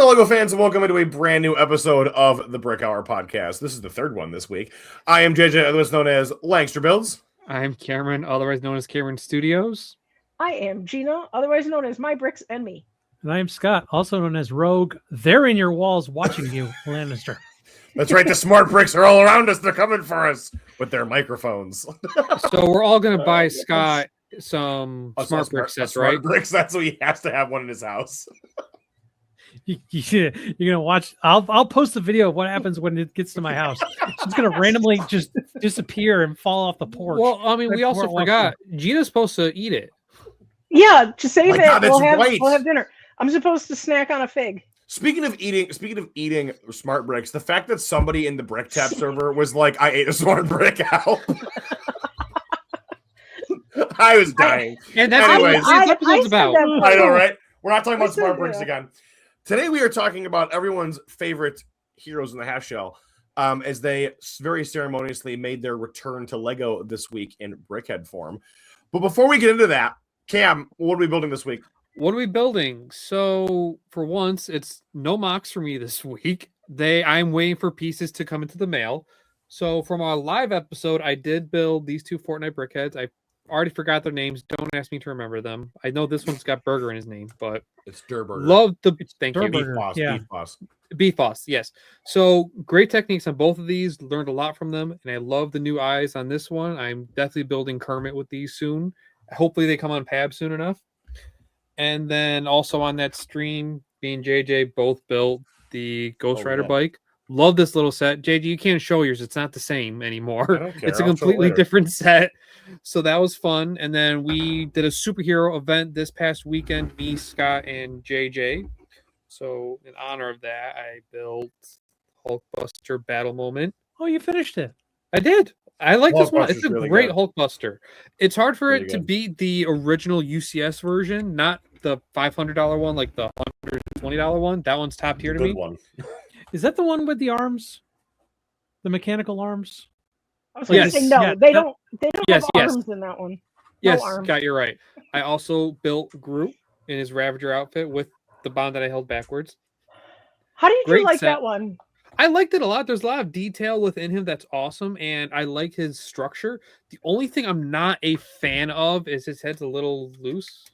Hello, LEGO fans, and welcome into a brand new episode of the Brick Hour podcast. This is the third one this week. I am JJ, otherwise known as Langster Builds. I'm Cameron, otherwise known as Cameron Studios. I am Gina, otherwise known as My Bricks and Me. And I am Scott, also known as Rogue. They're in your walls watching you, Lannister. That's right, the smart bricks are all around us. They're coming for us with their microphones. So we're all going to buy Scott some smart brick sets, right? Bricks, that's what he has to have one in his house. You're gonna watch. I'll post the video of what happens when it gets to my house. It's gonna randomly just disappear and fall off the porch. Well, I mean, we also forgot Gina's supposed to eat it. Yeah, to save it, God, we'll have dinner. I'm supposed to snack on a fig. Speaking of eating smart bricks, the fact that somebody in the Brick Tap server was like, "I ate a smart brick out." I was dying. And that's anyways, what this episode's about. I know, right? We're not talking about smart bricks again. Today we are talking about everyone's favorite heroes in the half shell, as they very ceremoniously made their return to LEGO this week in Brickhead form. But before we get into that, Cam, what are we building this week? What are we building? So for once, it's no mocks for me this week. I'm waiting for pieces to come into the mail. So from our live episode, I did build these two Fortnite Brickheads. I already forgot their names. Don't ask me to remember them. I know this one's got burger in his name, but it's Durburger. Love the thank you. Beef Boss. Yeah. Beef Boss. Beef Boss, yes. So great techniques on both of these. Learned a lot from them, and I love the new eyes on this one. I'm definitely building Kermit with these soon. Hopefully they come on Pab soon enough. And then also on that stream, me and JJ both built the Ghost Rider bike. Love this little set. JJ, you can't show yours. It's not the same anymore. It's a completely different set. So that was fun. And then we did a superhero event this past weekend, me, Scott, and JJ. So in honor of that, I built Hulkbuster Battle Moment. Oh, you finished it. I did. I like this one. It's a really great good. Hulkbuster. It's hard for Really it to good. beat the original UCS version, not the $500 one, like the $120 one. That one's top tier to me. Good one. Is that the one with the arms? The mechanical arms? I was going to say, no, Yeah, they don't Yes, have arms in that one. Yes, arms. Scott, you're right. I also built Groot in his Ravager outfit with the bond that I held backwards. How did Great you like set. that one? I liked it a lot. There's a lot of detail within him that's awesome, and I like his structure. The only thing I'm not a fan of is his head's a little loose,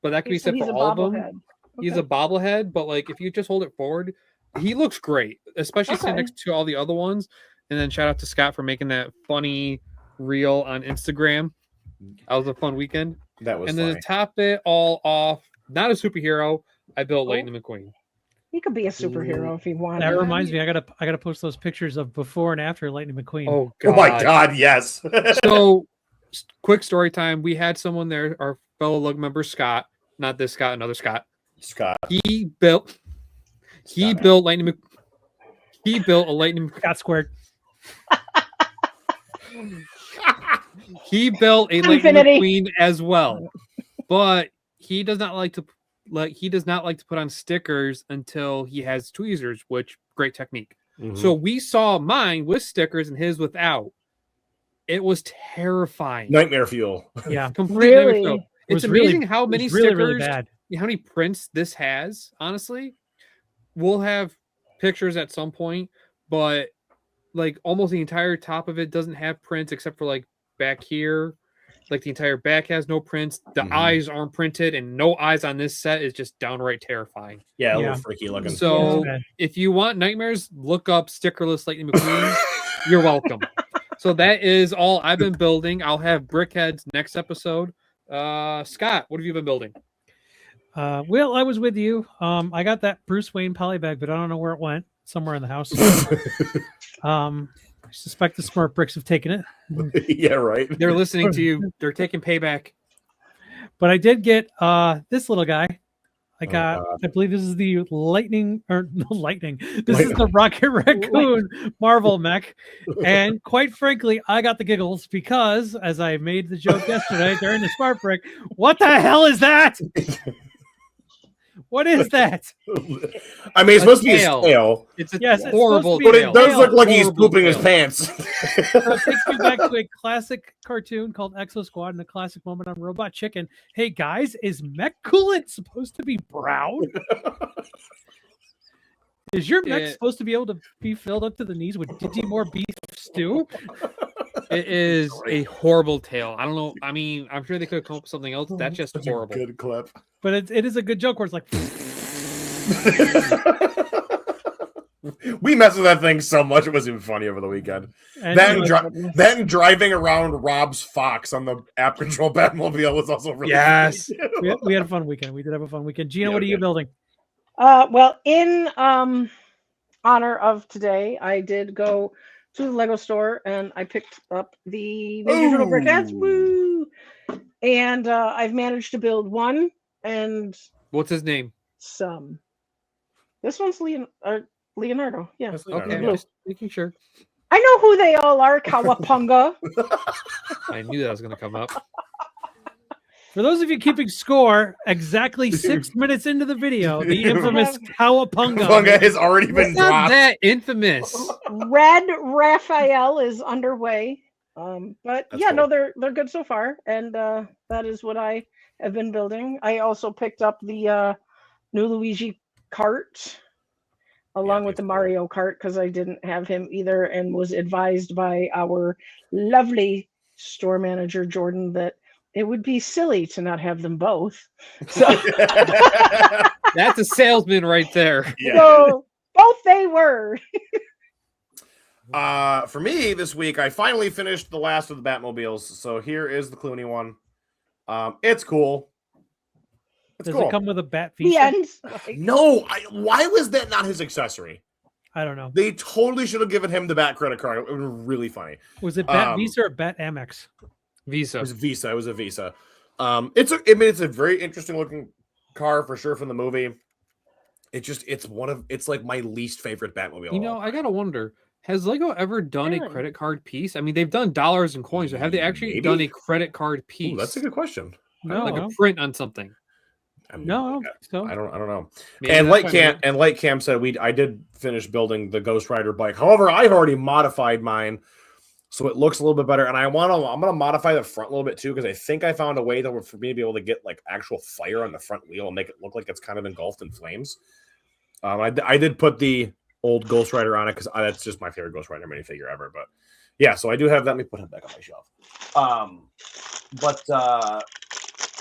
but that can be said for all of them. He's a bobblehead, but like if you just hold it forward, he looks great, especially sitting next to all the other ones. And then shout out to Scott for making that funny reel on Instagram. That was a fun weekend. That was and funny. then to top it all off, not a superhero, I built Lightning McQueen. He could be a superhero if he wanted. That reminds me, I gotta post those pictures of before and after Lightning McQueen. Oh god! Oh my God! Yes. So, quick story time. We had someone there, our fellow lug member Scott, not this Scott, another Scott. Scott. He built Lightning. He built a Lightning. Got squared. He built a Lightning McQueen as well, but he does not like to put on stickers until he has tweezers, which great technique. Mm-hmm. So we saw mine with stickers and his without. It was terrifying. Nightmare fuel. Yeah, Completely Really? nightmare fuel. It's was really- amazing how many It's really, stickers, really bad. how many prints this has. Honestly, we'll have pictures at some point, but like almost the entire top of it doesn't have prints except for like back here. Like the entire back has no prints. The eyes aren't printed, and no eyes on this set is just downright terrifying. Yeah, a Yeah. little freaky looking. So Yeah. if you want nightmares, look up stickerless Lightning McQueen. You're welcome. So that is all I've been building. I'll have Brickheadz next episode. Scott, what have you been building? Well, I was with you. I got that Bruce Wayne polybag, but I don't know where it went. Somewhere in the house. I suspect the smart bricks have taken it. Yeah, right. They're listening to you. They're taking payback. But I did get this little guy. I got, God. I believe this is the lightning. This is the Rocket Raccoon Marvel mech. And quite frankly, I got the giggles because, as I made the joke yesterday during the Smart Brick, what the hell is that? What is that? I mean, it's supposed to be a tail. tail, It's a Yes, it's horrible supposed to but be it tail. does look like he's Horrible pooping his tail. pants. So it takes me back to a classic cartoon called Exo Squad and a classic moment on Robot Chicken. Hey guys, is mech coolant supposed to be brown? Is your mech supposed to be able to be filled up to the knees with Digi more beef stew? It is a horrible tale. I don't know. I mean, I'm sure they could have come up with something else. That's just horrible. Good clip. But it is a good joke where it's like. We messed with that thing so much it was even funny over the weekend. Then driving around Rob's Fox on the app control Batmobile was also really funny. We had a fun weekend. We did have a fun weekend. Gina, what are you building? Well, in honor of today, I did go to the Lego store and I picked up the Ninja Turtle Brickheadz. Woo! And I've managed to build one. And what's his name? This one's Leonardo. Yeah. Okay. Just making sure. I know who they all are. Kawapunga. I knew that was going to come up. For those of you keeping score, exactly 6 minutes into the video, the infamous Kawapunga has already been dropped. Not that infamous. Red Raphael is underway. But that's cool. No, they're good so far, and that is what I have been building. I also picked up the new Luigi cart along with the Mario Kart because I didn't have him either, and was advised by our lovely store manager Jordan that it would be silly to not have them both. So that's a salesman right there. Yeah. So both they were. For me this week, I finally finished the last of the Batmobiles. So here is the Clooney one. It's cool. Does it come with a bat feature? Yes. No. Why was that not his accessory? I don't know. They totally should have given him the Bat credit card. It was really funny. Was it Bat Visa or Bat Amex? Visa. It was a Visa. It's a very interesting looking car for sure from the movie. It's like my least favorite Batmobile. You know, I gotta wonder, has Lego ever done a credit card piece? I mean, they've done dollars and coins, but have they actually done a credit card piece? Ooh, that's a good question. No, like a print on something. No, I don't know. Maybe and like Cam said, I did finish building the Ghost Rider bike. However, I've already modified mine, so it looks a little bit better. And I'm gonna modify the front a little bit too, because I think I found a way for me to be able to get like actual fire on the front wheel and make it look like it's kind of engulfed in flames. I did put the old Ghost Rider on it because that's just my favorite Ghost Rider minifigure ever. But yeah, so I do have that. Let me put it back on my shelf. But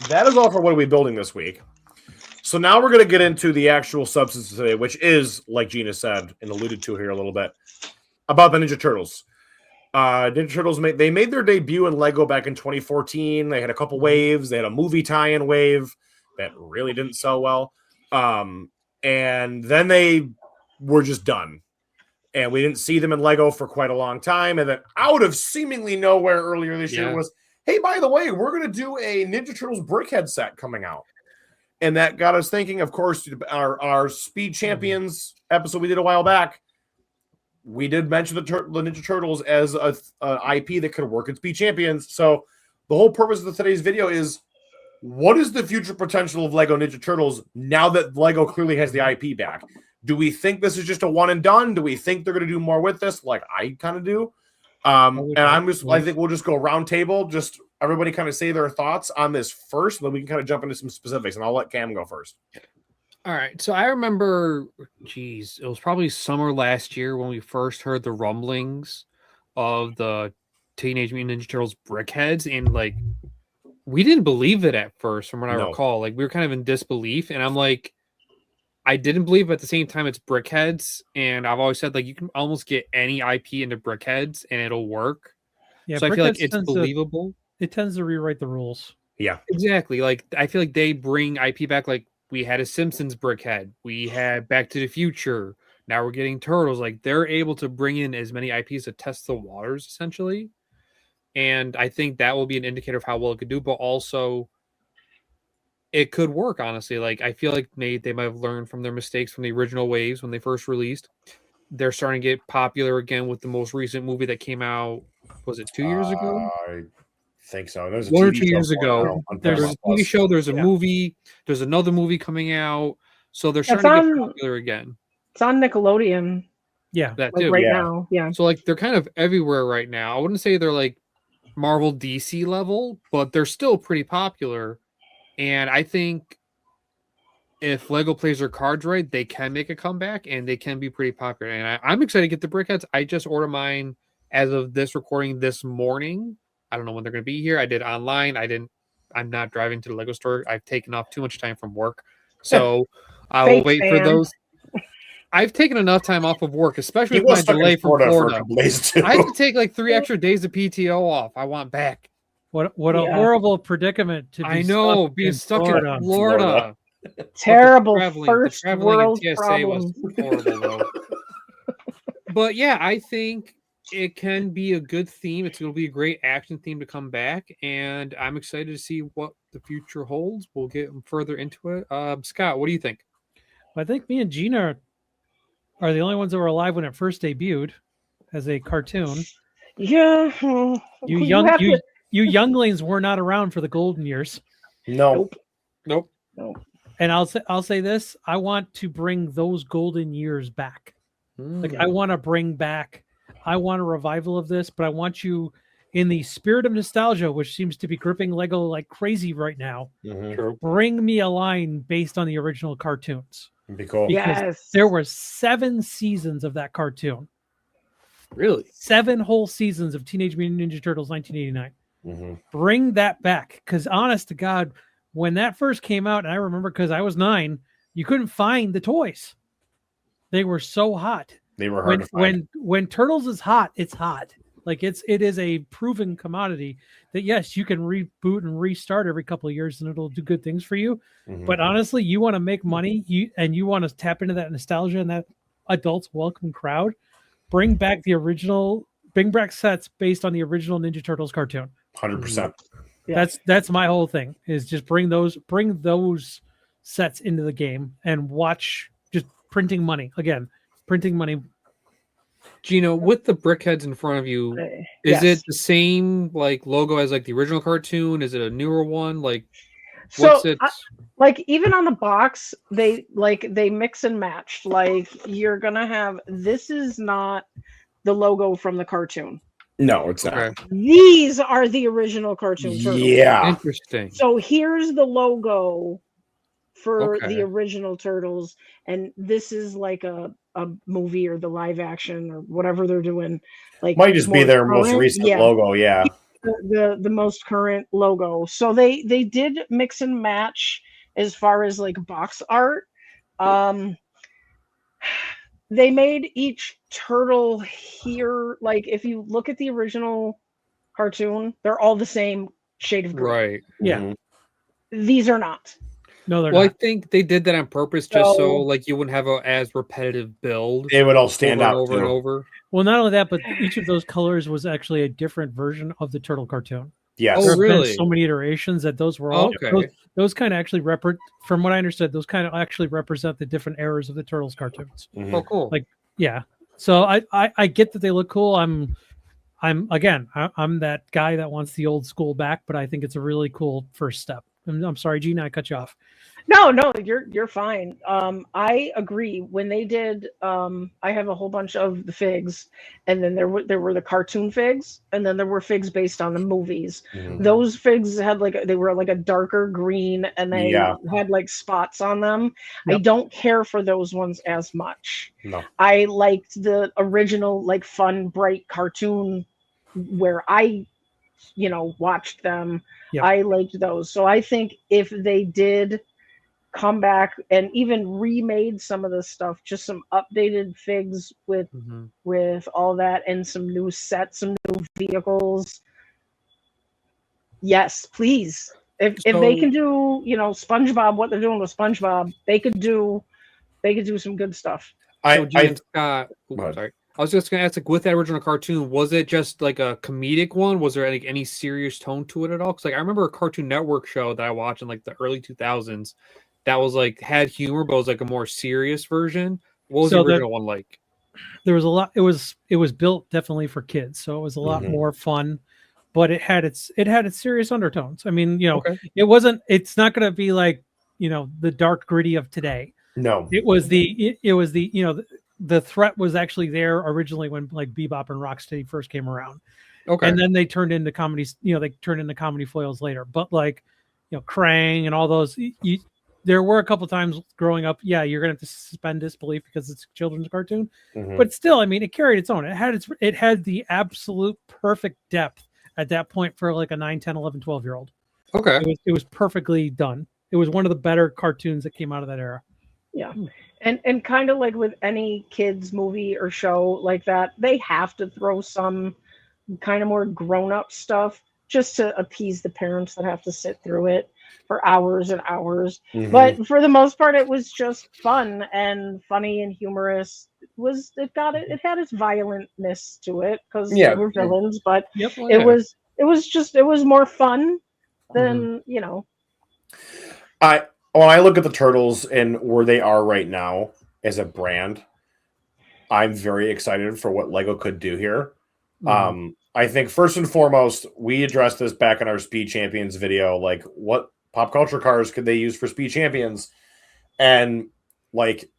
that is all for what are we building this week. So now we're going to get into the actual substance today, which is, like Gina said and alluded to here a little bit, about the Ninja Turtles. Ninja Turtles made their debut in Lego back in 2014. They had a couple waves. They had a movie tie-in wave that really didn't sell well. And then they were just done. And we didn't see them in Lego for quite a long time. And then out of seemingly nowhere earlier this year was, hey, by the way, we're going to do a Ninja Turtles Brickheadz set coming out. And that got us thinking, of course, our Speed Champions episode we did a while back. We did mention the Ninja Turtles as a IP that could work in Speed Champions. So the whole purpose of today's video is, what is the future potential of Lego Ninja Turtles now that Lego clearly has the IP back? Do we think this is just a one and done? Do we think they're going to do more with this, like I kind of do? I think we'll just go round table, just everybody kind of say their thoughts on this first, and then we can kind of jump into some specifics, and I'll let Cam go first. All right. So I remember, it was probably summer last year when we first heard the rumblings of the Teenage Mutant Ninja Turtles Brickheadz, and like, we didn't believe it at first, from what I recall. Like, we were kind of in disbelief, and I'm like, I didn't believe, but at the same time, it's Brickheadz, and I've always said, like, you can almost get any IP into Brickheadz, and it'll work. Yeah, so I feel like it's believable. It tends to rewrite the rules. Yeah, exactly. Like, I feel like they bring IP back. Like, we had a Simpsons Brickhead, we had Back to the Future. Now we're getting Turtles. Like, they're able to bring in as many IPs to test the waters, essentially. And I think that will be an indicator of how well it could do, but also it could work, honestly. Like, I feel like they might have learned from their mistakes from the original waves when they first released. They're starting to get popular again with the most recent movie that came out. Was it 2 years ago? I think so. There's 1 or 2 years ago. There's a TV show. There's a movie. There's another movie coming out. So they're starting to get popular again. It's on Nickelodeon. Yeah, that too. Right now. Yeah. So like, they're kind of everywhere right now. I wouldn't say they're like Marvel DC level, but they're still pretty popular. And I think if Lego plays their cards right, they can make a comeback and they can be pretty popular. And I'm excited to get the Brickheadz. I just ordered mine as of this recording this morning. I don't know when they're going to be here. I did online. I'm not driving to the Lego store. I've taken off too much time from work. So I will wait for those. I've taken enough time off of work, especially with my delay from Florida. I have to take like 3 extra days of PTO off. I want back. What a horrible predicament to be. I know, being stuck in Florida. Terrible first world problems. Horrible, though. But yeah, I think it can be a good theme. It's going to be a great action theme to come back, and I'm excited to see what the future holds. We'll get further into it. Scott, what do you think? I think me and Gina are the only ones that were alive when it first debuted as a cartoon. Yeah, you younglings were not around for the golden years. Nope. And I'll say this: I want to bring those golden years back. Like I want to bring back. I want a revival of this, but I want you in the spirit of nostalgia, which seems to be gripping Lego like crazy right now. Bring me a line based on the original cartoons. Be cool. Yes. There were 7 seasons of that cartoon. Really? 7 whole seasons of Teenage Mutant Ninja Turtles 1989. Bring that back. Because honest to God, when that first came out, and I remember because I was 9, you couldn't find the toys. They were so hot. They were hard to find. When Turtles is hot, it's hot. Like it is a proven commodity that yes, you can reboot and restart every couple of years and it'll do good things for you. But honestly, you want to make money, you want to tap into that nostalgia and that adults welcome crowd. Bring back sets based on the original Ninja Turtles cartoon. 100%. That's my whole thing. Is just bring those sets into the game and watch just printing money again. Printing money. Gino, with the Brickheadz in front of you, is it the same like logo as like the original cartoon? Is it a newer one? Like, what's it? Like even on the box, they mix and match. Like you're gonna have this is not the logo from the cartoon. No, it's not. Okay. These are the original cartoon turtles. Yeah, interesting. So here's the logo for the original Turtles, and this is like a movie or the live action or whatever they're doing. Like might just be their most recent logo. Yeah, the most current logo. So they did mix and match as far as like box art. They made each turtle here. Like if you look at the original cartoon, they're all the same shade of green. Right. Yeah. These are not. No, they're not. I think they did that on purpose just so like you wouldn't have a as repetitive build. They would all stand out over and over. Well, not only that, but each of those colors was actually a different version of the turtle cartoon. Yes. There have really? been so many iterations that those were all those kind of actually from what I understood, those kind of actually represent the different eras of the Turtles cartoons. Oh, cool. Like, yeah. So I get that they look cool. I'm that guy that wants the old school back, but I think it's a really cool first step. I'm sorry, Gina, I cut you off. No, you're fine. I agree. When they did, I have a whole bunch of the figs, and then there were the cartoon figs, and then there were figs based on the movies. Those figs had they were like a darker green, and they had like spots on them. Yep. I don't care for those ones as much. No, I liked the original like fun, bright cartoon where I watched them. Yep. I liked those. So I think if they did come back and even remade some of the stuff, just some updated figs with all that and some new sets, some new vehicles. Yes, please. If they can do, SpongeBob, what they're doing with SpongeBob, they could do some good stuff. Sorry. I was just going to ask, like, with that original cartoon, was it just like a comedic one? Was there like any serious tone to it at all? Because like I remember a Cartoon Network show that I watched in like the early 2000s that was like had humor, but was like a more serious version. What was the original one like? There was a lot. It was built definitely for kids, so it was a lot more fun. But it had its serious undertones. I mean, it's not going to be like the dark gritty of today. No, it was the threat was actually there originally when like Bebop and Rocksteady first came around. Okay. And then they turned into comedies, they turned into comedy foils later. But like, Krang and all those, there were a couple times growing up, yeah, you're gonna have to suspend disbelief because it's a children's cartoon, but still, I mean, it carried its own. It had the absolute perfect depth at that point for like a 9, 10, 11, 12-year-old. Okay. It was perfectly done. It was one of the better cartoons that came out of that era. Yeah. And kind of like with any kids movie or show like that, they have to throw some kind of more grown-up stuff just to appease the parents that have to sit through it for hours and hours. But for the most part, it was just fun and funny and humorous. It had its violentness to it because they were villains, but it was more fun than When I look at the Turtles and where they are right now as a brand, I'm very excited for what Lego could do here. I think first and foremost, we addressed this back in our Speed Champions video, like what pop culture cars could they use for Speed Champions? And like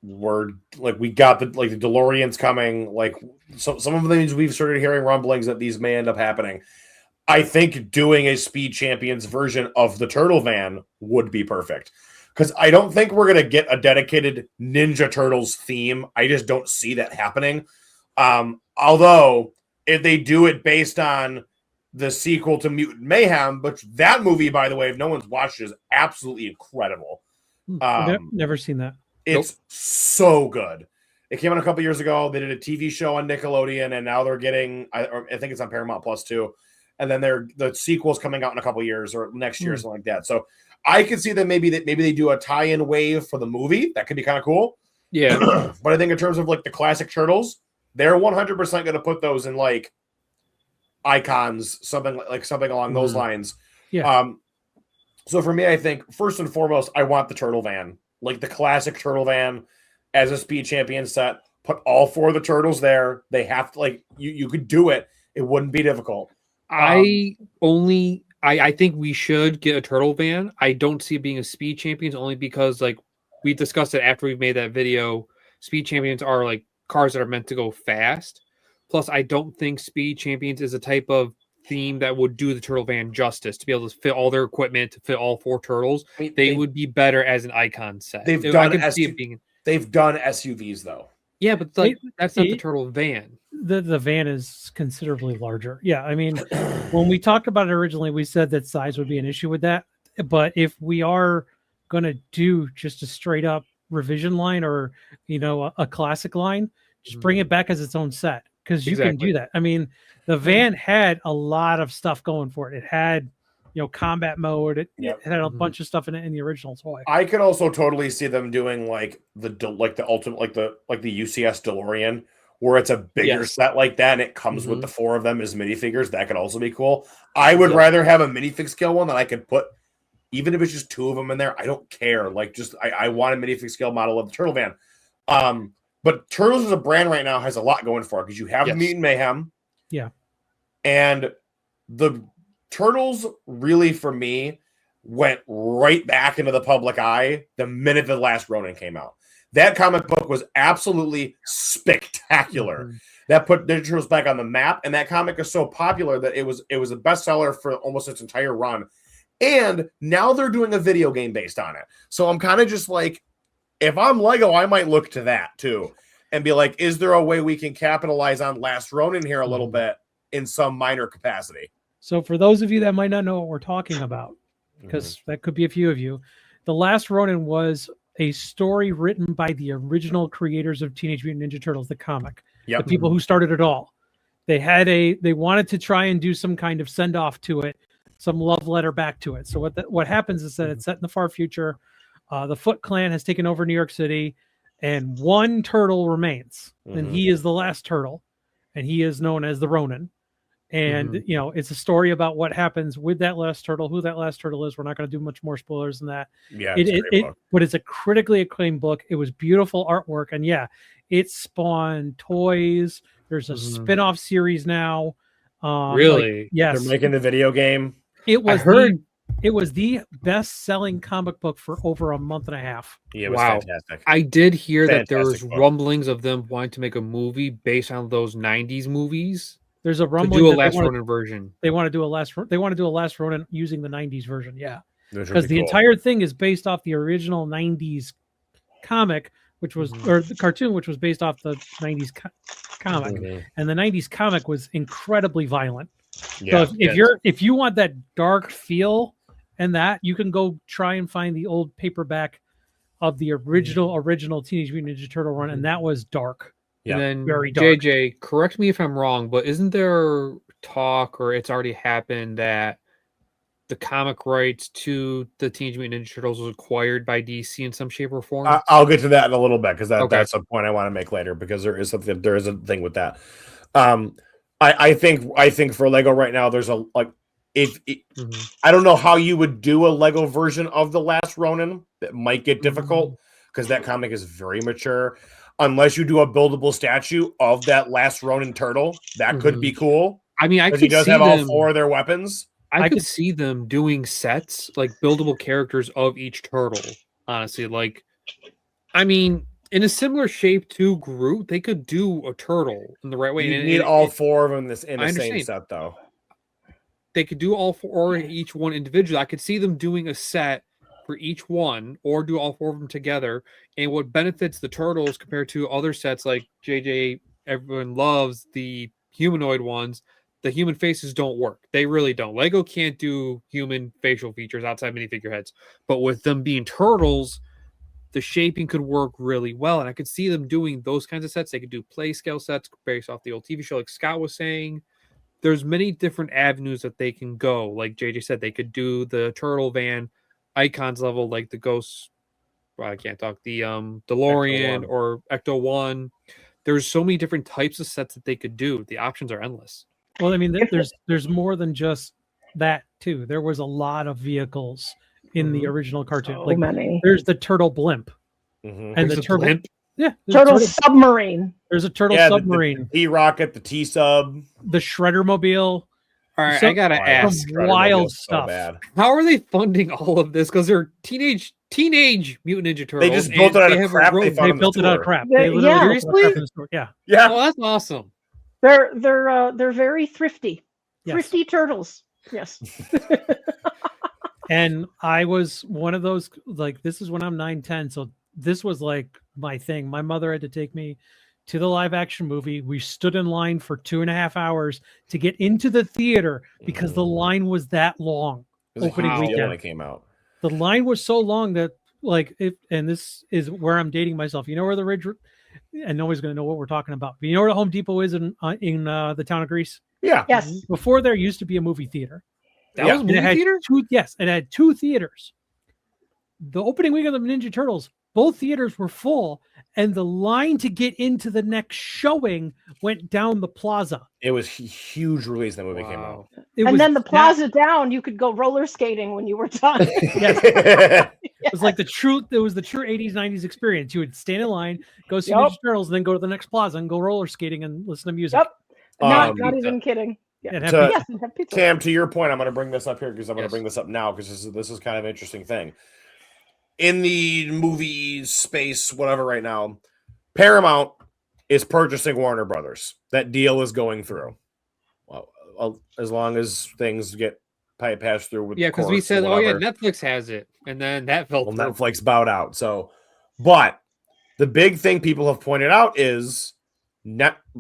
we got the DeLoreans coming, like some of the things we've started hearing rumblings that these may end up happening. I think doing a Speed Champions version of the Turtle Van would be perfect. Because I don't think we're going to get a dedicated Ninja Turtles theme. I just don't see that happening. Although, if they do it based on the sequel to Mutant Mayhem, but that movie, by the way, if no one's watched it, is absolutely incredible. Never seen that. It's so good. It came out a couple years ago. They did a TV show on Nickelodeon, and now they're getting, I think it's on Paramount Plus too. And then the sequel's coming out in a couple years or next year or something like that. So I could see that maybe they do a tie-in wave for the movie. That could be kind of cool. Yeah. But I think in terms of like the classic Turtles, they're 100% going to put those in like icons, something along those lines. Yeah. So for me, I think first and foremost, I want the Turtle Van, like the classic Turtle Van as a Speed Champion set. Put all 4 of the turtles there. They have to you could do it. It wouldn't be difficult. I think we should get a Turtle Van. I don't see it being a Speed Champions only because like we discussed it after we've made that video. Speed Champions are like cars that are meant to go fast. Plus, I don't think Speed Champions is a type of theme that would do the Turtle Van justice to be able to fit all their equipment, to fit all 4 turtles. I mean, they would be better as an icon set. They've done SUVs though. Yeah, but that's not the Turtle Van. The van is considerably larger. Yeah, I mean, when we talked about it originally, we said that size would be an issue with that. But if we are going to do just a straight up revision line or a classic line, just bring it back as its own set because you can do that. I mean, the van had a lot of stuff going for it. It had combat mode. It had a bunch of stuff in it in the original toy. I could also totally see them doing like the ultimate like the UCS DeLorean, where it's a bigger set like that and it comes with the 4 of them as minifigures. That could also be cool. I would rather have a minifig scale one that I could put, even if it's just 2 of them in there. I don't care. Like I want a minifig scale model of the Turtle Van. But Turtles as a brand right now has a lot going for it because you have the Mutant Mayhem. Yeah. And the Turtles really, for me, went right back into the public eye the minute the last Ronin came out. That comic book was absolutely spectacular. That put Ninja Turtles back on the map, and that comic is so popular that it was a bestseller for almost its entire run. And now they're doing a video game based on it. So I'm kind of just like, if I'm Lego, I might look to that too and be like, is there a way we can capitalize on Last Ronin here a little bit in some minor capacity? So for those of you that might not know what we're talking about, because that could be a few of you, The Last Ronin was a story written by the original creators of Teenage Mutant Ninja Turtles, the comic, the people who started it all. They wanted to try and do some kind of send off to it, some love letter back to it. So what happens is that it's set in the far future. The Foot Clan has taken over New York City, and one turtle remains, and he is the last turtle, and he is known as the Ronin. And it's a story about what happens with that last turtle, who that last turtle is. We're not going to do much more spoilers than that. Yeah, but it's a critically acclaimed book. It was beautiful artwork, and it spawned toys. There's a spin-off series now. Really? Yes, they're making the video game. It was it was the best-selling comic book for over a month and a half. Yeah, it was fantastic. I did hear that there was rumblings of them wanting to make a movie based on those 90s movies. There's a rumbling to do a Last Ronin version. They want to do a Last Ronin using the 90s version. Yeah. because the entire thing is based off the original 90s comic, which was or the cartoon, which was based off the 90s comic, and the 90s comic was incredibly violent. So if you want that dark feel and that, you can go try and find the old paperback of the original Teenage Mutant Ninja Turtle run, and that was dark. Yeah, and then very dark. JJ, correct me if I'm wrong, but isn't there talk, or it's already happened, that the comic rights to the Teenage Mutant Ninja Turtles was acquired by DC in some shape or form? I'll get to that in a little bit, because that's a point I want to make later, because there is a thing with that. I think for Lego right now, there's a I don't know how you would do a Lego version of The Last Ronin. That might get difficult because that comic is very mature. Unless you do a buildable statue of that Last Ronin turtle, that could be cool. I mean, I could he does see have them, all 4 of their weapons. I could see them doing sets, like buildable characters of each turtle. Honestly, I mean, in a similar shape to Groot, they could do a turtle in the right way. You need all 4 of them in the same set, though. They could do all 4 or each one individually. I could see them doing a set for each one, or do all 4 of them together. And what benefits the turtles compared to other sets like JJ, everyone loves the humanoid ones. The human faces don't work. They really don't. Lego can't do human facial features outside minifigure heads. But with them being turtles, the shaping could work really well. And I could see them doing those kinds of sets. They could do play scale sets based off the old TV show, like Scott was saying. There's many different avenues that they can go. Like JJ said, they could do the turtle van icons level, like the Ghost. Well, I can't talk. The DeLorean or Ecto-1. There's so many different types of sets that they could do. The options are endless. Well, I mean, there's more than just that too. There was a lot of vehicles in the original cartoon. So many. There's the turtle blimp, and the turtle blimp. Yeah, turtle submarine. There's a turtle submarine. The T-Rocket, the T-Sub, the Shredder mobile. All right, I gotta ask. Wild stuff. So how are they funding all of this? Because they're teenage Mutant Ninja Turtles. They just built it out of crap. They built it out of crap. Seriously? Yeah. Oh, that's awesome. They're very thrifty. Yes. Thrifty turtles. Yes. And I was one of those, this is when I'm 9-10, so this was my thing. My mother had to take me to the live action movie. We stood in line for 2.5 hours to get into the theater because the line was that long. Opening weekend when it came out. The line was so long that and this is where I'm dating myself. You know where the Ridge, and nobody's going to know what we're talking about. But you know where the Home Depot is in the town of Greece? Yeah. Yes. Before there used to be a movie theater. That was a movie theater? Yes, it had 2 theaters. The opening week of the Ninja Turtles, both theaters were full, and the line to get into the next showing went down the plaza. It was a huge release that movie came out. Then the plaza down, you could go roller skating when you were done. Yes. It was like the true 80s, 90s experience. You would stand in line, go see Ninja Turtles, and then go to the next plaza and go roller skating and listen to music. Yep. Not even kidding. Yeah. Cam, to your point, I'm going to bring this up here because I'm going to bring this up now because this is kind of an interesting thing. In the movie space, whatever, right now, Paramount is purchasing Warner Brothers. That deal is going through. Well, as long as things get passed through with because we said, Netflix has it, and then that fell through. Netflix bowed out. So, but the big thing people have pointed out is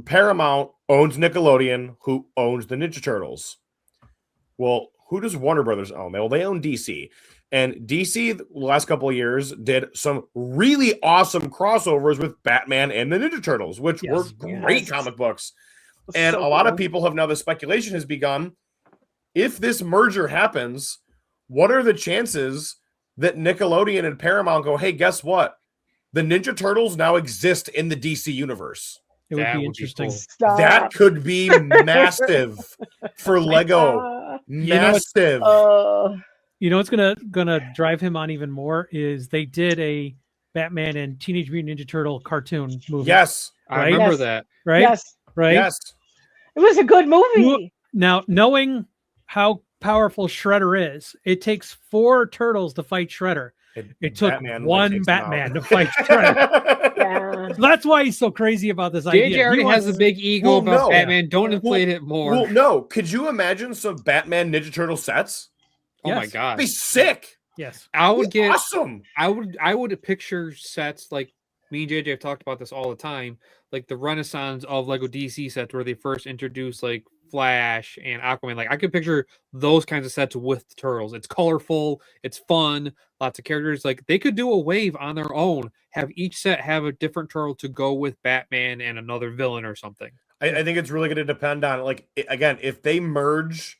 Paramount owns Nickelodeon, who owns the Ninja Turtles. Well, who does Warner Brothers own? Well, they own DC. And DC, the last couple of years, did some really awesome crossovers with Batman and the Ninja Turtles, which were great comic books. And a lot of people have now, the speculation has begun, if this merger happens, what are the chances that Nickelodeon and Paramount go, hey, guess what? The Ninja Turtles now exist in the DC universe. It would be interesting. Cool. That could be massive for Lego. Massive. You know what's gonna drive him on even more is they did a Batman and Teenage Mutant Ninja Turtle cartoon movie. Yes, I remember that. Right? Yes. Right? Yes. It was a good movie. Now, knowing how powerful Shredder is, it takes 4 turtles to fight Shredder. It took one Batman to fight Shredder. So that's why he's so crazy about this idea. JJ already has a big ego about Batman. Don't inflate it more. Well, no. Could you imagine some Batman Ninja Turtle sets? Oh my Yes. god, That'd be sick. Yes. I would get Awesome. I would picture sets like me and JJ have talked about this all the time, like the renaissance of Lego DC sets where they first introduced like Flash and Aquaman. Like I could picture those kinds of sets with the turtles. It's colorful, it's fun, lots of characters. Like they could do a wave on their own, have each set have a different turtle to go with Batman and another villain or something. I think it's really going to depend on, like, again, if they merge,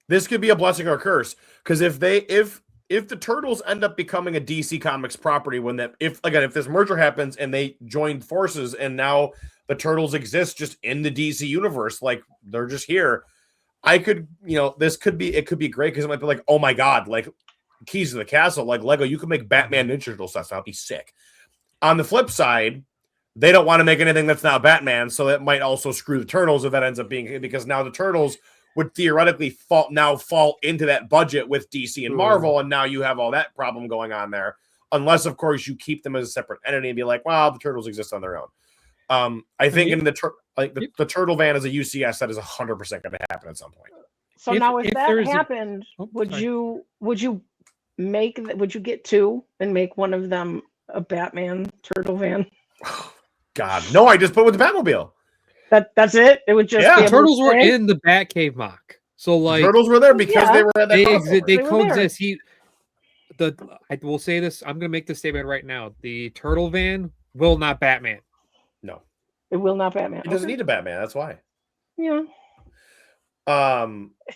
this could be a blessing or a curse. Because if the Turtles end up becoming a DC Comics property, if this merger happens and they join forces and now the Turtles exist just in the DC universe, like they're just here, it could be great because it might be like, oh my god, like Keys to the Castle, like Lego, you could make Batman Ninja Turtle sets. That'd be sick. On the flip side, they don't want to make anything that's not Batman, so that might also screw the Turtles if that ends up being, because now the Turtles would theoretically fall into that budget with DC and Marvel, and now you have all that problem going on there. Unless, of course, you keep them as a separate entity and be like, well, the Turtles exist on their own. I think in the Turtle Van as a UCS, that is 100% going to happen at some point. So now, if that happened, would you get two and make one of them a Batman Turtle Van? God, no! I just put with the Batmobile. That's it. It would just the Turtles were in the Batcave mock, so like the Turtles were there because they were at that. They coexist. I will say this. I'm going to make this statement right now. The Turtle Van will not Batman. No, it will not Batman. It doesn't need a Batman. That's why. Yeah.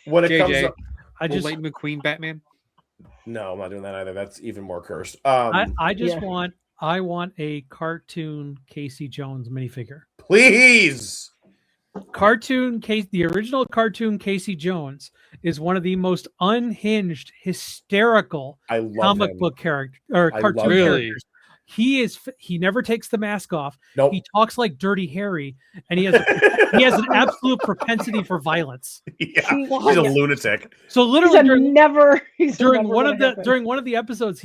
When it comes, Lightning McQueen Batman. No, I'm not doing that either. That's even more cursed. I want a cartoon Casey Jones minifigure. Please. The original cartoon Casey Jones is one of the most unhinged, hysterical comic book character or cartoon characters. He never takes the mask off. Nope. He talks like Dirty Harry, and he has an absolute propensity for violence. Yeah, he's a lunatic. So literally during one of the episodes,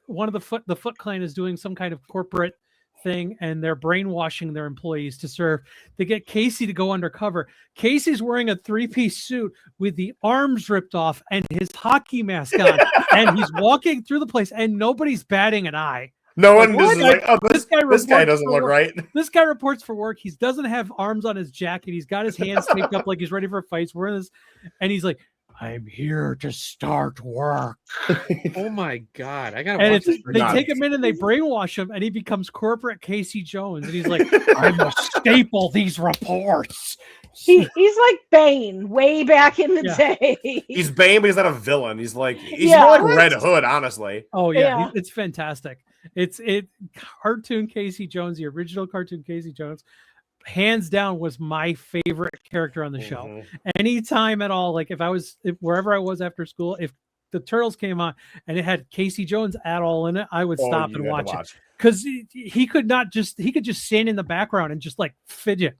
one of the Foot Clan is doing some kind of corporate thing, and they're brainwashing their employees to serve. They get Casey to go undercover. Casey's wearing a 3-piece suit with the arms ripped off and his hockey mask on, and he's walking through the place, and nobody's batting an eye. No one is like, oh, this guy doesn't look right. This guy reports for work. He doesn't have arms on his jacket. He's got his hands taped up like he's ready for a fight. We're in this, and he's like, I'm here to start work. Oh my god. I gotta watch this. They take him in and they brainwash him, and he becomes corporate Casey Jones. And he's like, I must staple these reports. He's like Bane way back in the day. He's Bane, but he's not a villain. He's more like Red Hood, honestly. Oh yeah. It's fantastic. It's cartoon Casey Jones, the original cartoon Casey Jones, hands down was my favorite character on the show. Anytime at all, like wherever I was after school, if the Turtles came on and it had Casey Jones at all in it, I would stop and watch it, because he could just stand in the background and just like fidget.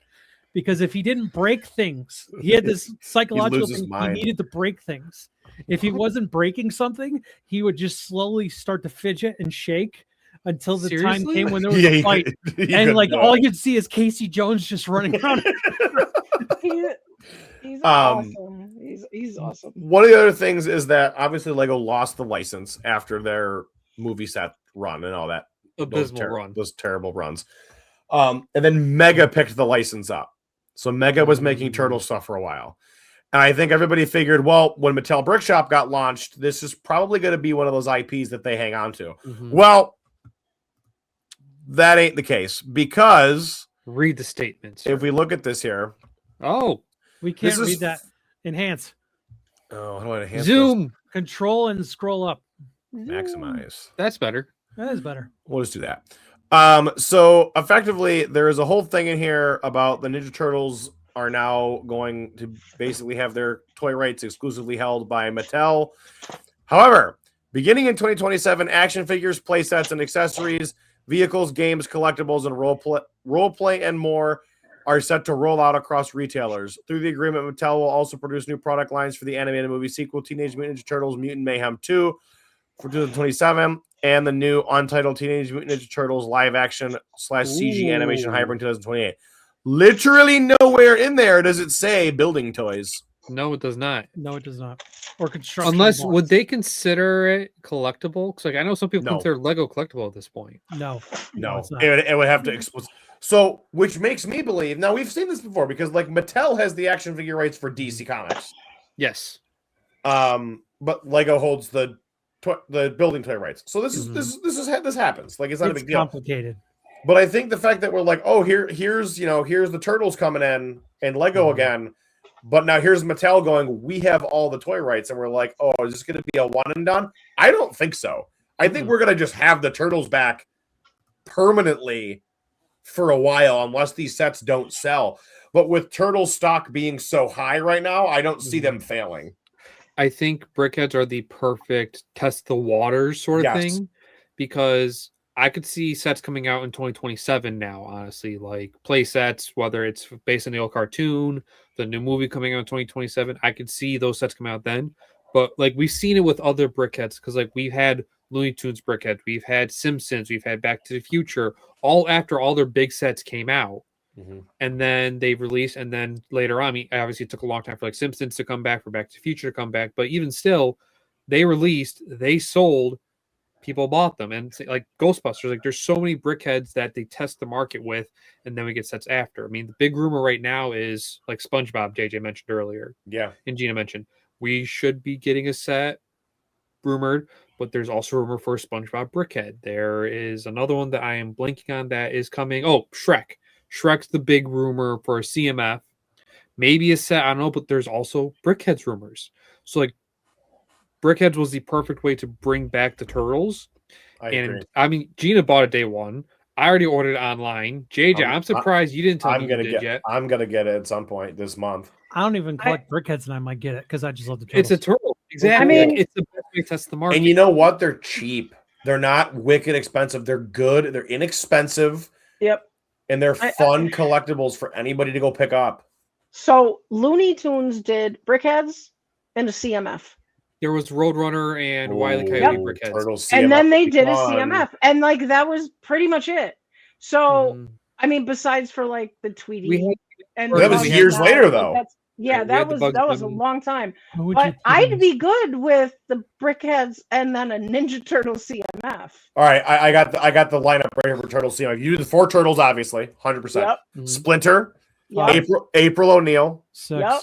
Because if he didn't break things, he had this psychological thing. He needed to break things. If he wasn't breaking something, he would just slowly start to fidget and shake until the time came when there was a fight. And like all you'd see is Casey Jones just running around. He's awesome. He's awesome. One of the other things is that obviously Lego lost the license after their movie set run and all that. Those terrible runs. And then Mega picked the license up. So Mega was making Turtle stuff for a while. And I think everybody figured, well, when Mattel Brick Shop got launched, this is probably going to be one of those IPs that they hang on to. Well, that ain't the case, because read the statements. If we look at this here. Oh, we can't read that. Enhance. Oh, how do I enhance? Zoom. This? Control and scroll up. Maximize. That's better. That is better. We'll just do that. So effectively, there is a whole thing in here about the Ninja Turtles are now going to basically have their toy rights exclusively held by Mattel. However, beginning in 2027, action figures, playsets, and accessories, vehicles, games, collectibles, and role play and more are set to roll out across retailers. Through the agreement, Mattel will also produce new product lines for the animated movie sequel, Teenage Mutant Ninja Turtles Mutant Mayhem 2 for 2027, and the new untitled Teenage Mutant Ninja Turtles live action / CG animation hybrid in 2028. Literally nowhere in there does it say building toys. No, it does not. No, it does not. Or construction. Unless blocks. would they consider it collectible? Because like I know some people No. consider Lego collectible at this point. No, No, it's not. it would have to explicit. So, which makes me believe. Now we've seen this before because like Mattel has the action figure rights for DC Comics, Yes. but Lego holds the building toy rights. So this happens. Like it's not a It's big deal. complicated. But I think the fact that we're like, oh, here's the Turtles coming in and Lego again, but now here's Mattel going, we have all the toy rights, and we're like, oh, is this going to be a one and done? I don't think so. I think we're going to just have the Turtles back permanently for a while, unless these sets don't sell. But with Turtles stock being so high right now, I don't see them failing. I think Brickheads are the perfect test the waters sort of thing, because I could see sets coming out in 2027 now, honestly, like play sets, whether it's based on the old cartoon, the new movie coming out in 2027. I could see those sets coming out then. But like we've seen it with other Brickheads, because like we've had Looney Tunes Brickhead, we've had Simpsons, we've had Back to the Future, all after all their big sets came out. And then they released, and then later on, I mean, obviously it took a long time for like Simpsons to come back, for Back to the Future to come back, but even still, they released, they sold, people bought them. And like Ghostbusters, like there's so many Brickheads that they test the market with, and then we get sets after. I mean, the big rumor right now is like SpongeBob, JJ mentioned earlier. Yeah. And Gina mentioned, we should be getting a set rumored, but there's also rumor for SpongeBob Brickhead. There is another one that I am blanking on that is coming. Oh, Shrek. Shrek's the big rumor for a CMF. Maybe a set, I don't know, but there's also Brickheads rumors. So like Brickheads was the perfect way to bring back the Turtles. I agree. I mean, Gina bought it day one. I already ordered it online. JJ, I'm surprised you didn't tell me you did yet. I'm gonna get it at some point this month. I don't even collect Brickheads, and I might get it because I just love the Turtles. It's a turtle. Exactly. I mean, it's the best way to test the market. And you know what? They're cheap. They're not wicked expensive. They're good. They're inexpensive. Yep. And they're fun collectibles for anybody to go pick up. So Looney Tunes did Brickheads and a CMF. There was Roadrunner and Wile E. Coyote Brickheads. Turtles And then they did a fun. CMF. And like that was pretty much it. So I mean, besides for like the Tweety. And that was years later though. That was a long time. But I'd be good with the Brickheads and then a Ninja Turtle CMF. All right, I got the lineup right here for Turtles CMF. You do the 4 Turtles, obviously, 100%. Yep. Splinter, Yep. April O'Neil, 6, Yep.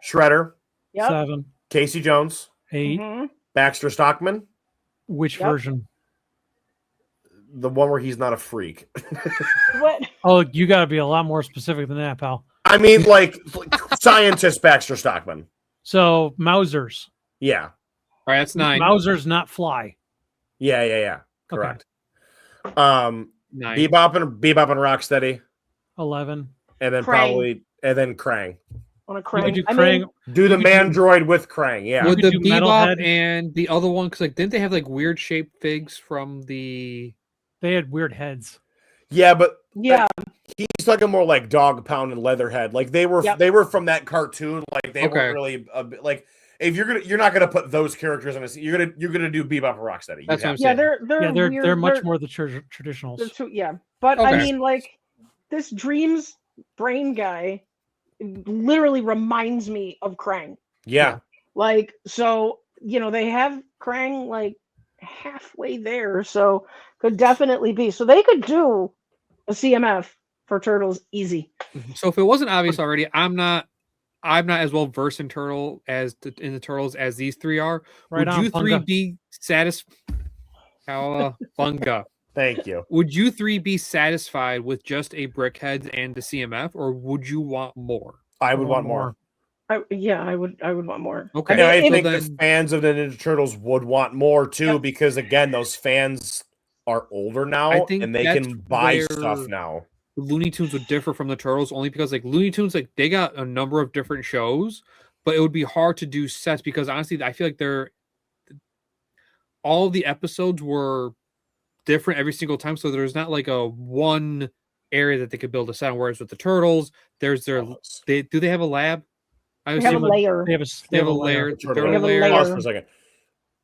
Shredder, Yep. 7, Casey Jones, 8. Baxter Stockman. Which version? The one where he's not a freak. What? Oh, you got to be a lot more specific than that, pal. I mean, like scientist Baxter Stockman. So Mausers. Yeah. All right, that's 9. Mausers, not fly. Yeah. Correct. Okay. 9. Bebop and Rocksteady, 11. and then Krang. Krang. On a You Krang. could do I Krang. mean, Do the Mandroid with Krang. Yeah. Would could the do Bebop Metalhead. and the other one, because like didn't they have like weird shaped figs from the? They had weird heads. Yeah, but yeah. he's talking more like Dog Pound and Leatherhead. Like they were from that cartoon. Like they weren't really like if you're not gonna put those characters in a you're gonna do Bebop and Rocksteady. That's what I'm Yeah, saying. they're much more the traditionals. But I Okay. mean, like this Dreams brain guy literally reminds me of Krang. Yeah. Like, so they have Krang like halfway there, so could definitely be. So they could do a CMF for Turtles easy. So if it wasn't obvious already, I'm not as well versed in in the Turtles as these 3 are. Right Would on, you 3 Funga. be satisfied? Funga. Thank you. Would you 3 be satisfied with just a Brickheads and the CMF, or would you want more? I would want more. I would want more. Okay. And I mean, think then- the fans of the Ninja Turtles would want more too, because again, those fans are older now I think and they that's can buy where- stuff now. Looney Tunes would differ from the Turtles only because like Looney Tunes, like they got a number of different shows, but it would be hard to do sets because honestly, I feel like all the episodes were different every single time. So there's not like a one area that they could build a set on. Whereas with the Turtles, there's do they have a lab? I They have a assume layer. They have a layer. Turtle. They're a have a layer. layer. Pause for a second.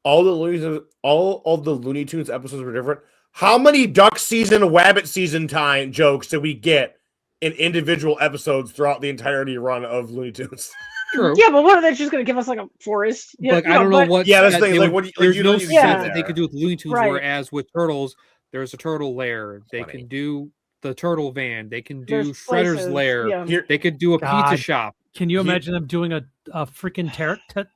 All the Looney Tunes episodes were different. How many duck season, wabbit season time jokes did we get in individual episodes throughout the entirety run of Looney Tunes? True. Yeah, but what are they just going to give us like a forest? Yeah, Like I don't know what. Yeah, that's the set thing. they Like, would- what do you- there's you no don't set even see that they there. could do with Looney Tunes. Right. Whereas with Turtles, there's a turtle lair. They Plenty. can do the turtle van. They can do There's Shredder's places, lair. yeah. Here, They could do a pizza God. shop. Can you He- imagine them doing a freaking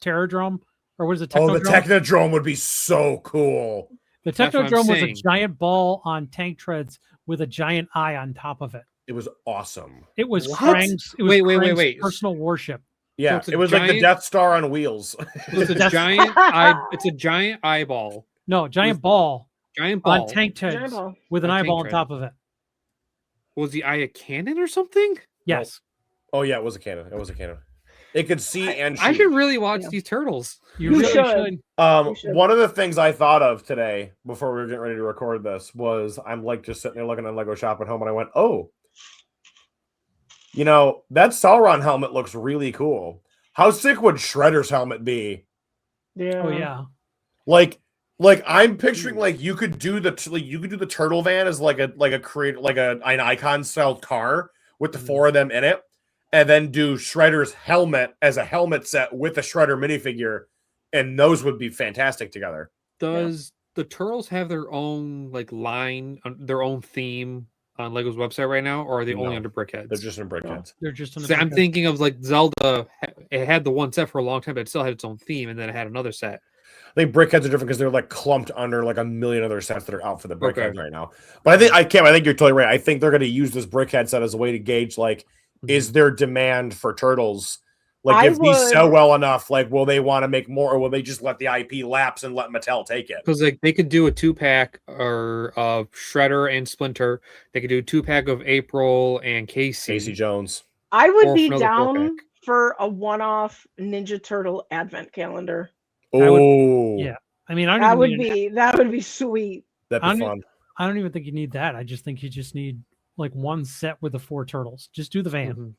terradrome? Or what is it? oh, the Technodrome? Technodrome would be so cool. The That's what I'm Technodrome was a saying. giant ball on tank treads with a giant eye on top of it. It was awesome. It was What? Krang's. It was Wait. Krang's personal warship. Yeah, it's a it was like the giant- Death Star on wheels. It's a That's- giant eye. It's a giant eyeball. No, giant With- ball Giant ball. on tank Giant treads ball. with an On tank eyeball on treads. top of it. Was the eye a cannon or something? Yes, Oh yeah, it was a cannon. It was a cannon. It could see and shoot. I should really watch Yeah. these turtles. you You really should. should. You should. One of the things I thought of today before we were getting ready to record this was I'm like just sitting there looking at Lego Shop at home, and I went, "Oh, you know that Sauron helmet looks really cool. How sick would Shredder's helmet be? Yeah. Oh yeah. Like I'm picturing like you could do the turtle van as like a create like an icon style car with the four of them in it, and then do Shredder's helmet as a helmet set with a Shredder minifigure, and those would be fantastic together. Does the turtles have their own like line, their own theme on Lego's website right now, or are they only No. under Brickheadz? They're just in Brickheadz. They're just in See, I'm thinking of like Zelda. It had the one set for a long time, but it still had its own theme, and then it had another set. I think Brickheads are different because they're like clumped under like a million other sets that are out for the Brickheads Okay. right now. But I think you're totally right. I think they're going to use this Brickhead set as a way to gauge like is there demand for turtles? Like I if these sell would- well enough, like will they want to make more, or will they just let the IP lapse and let Mattel take it? Because like they could do a 2-pack or of Shredder and Splinter. They could do a 2-pack of April and Casey Jones. I would Or be another down four-pack. for a one-off Ninja Turtle advent calendar. I would- Oh, yeah. I mean, I don't That even would need that would be sweet. that'd I'm- be fun. I don't even think you need that. I just think you just need like one set with the 4 turtles. Just do the van. Mhm.